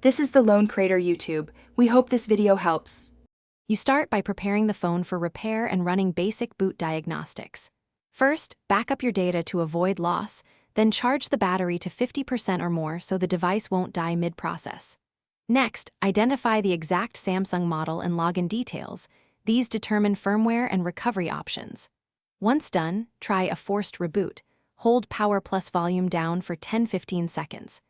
This is the Lone Crater YouTube. We hope this video helps. You start by preparing the phone for repair and running basic boot diagnostics. First, back up your data to avoid loss, then charge the battery to 50% or more so the device won't die mid-process. Next, identify the exact Samsung model and login details. These determine firmware and recovery options. Once done, try a forced reboot. Hold power plus volume down for 10-15 seconds.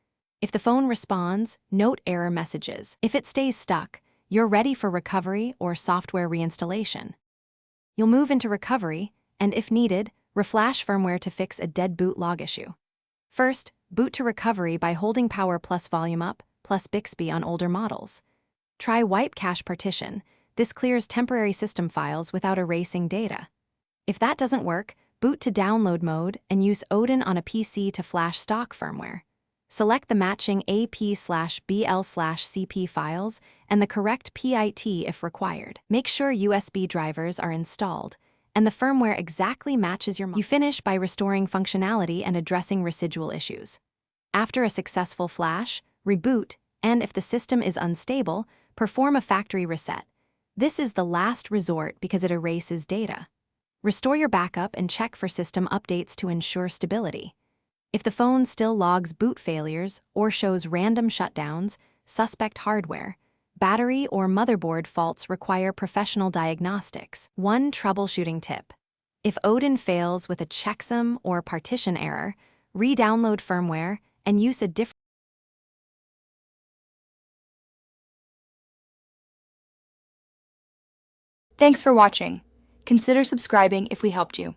If the phone responds, note error messages. If it stays stuck, you're ready for recovery or software reinstallation. You'll move into recovery, and if needed, reflash firmware to fix a dead boot log issue. First, boot to recovery by holding power plus volume up, plus Bixby on older models. Try wipe cache partition. This clears temporary system files without erasing data. If that doesn't work, boot to download mode and use Odin on a PC to flash stock firmware. Select the matching AP/BL/CP files and the correct PIT if required. Make sure USB drivers are installed and the firmware exactly matches your model. You finish by restoring functionality and addressing residual issues. After a successful flash, reboot, and if the system is unstable, perform a factory reset. This is the last resort because it erases data. Restore your backup and check for system updates to ensure stability. If the phone still logs boot failures or shows random shutdowns, suspect hardware, battery or motherboard faults require professional diagnostics. One troubleshooting tip: if Odin fails with a checksum or partition error, re-download firmware and use a different. Thanks for watching. Consider subscribing if we helped you.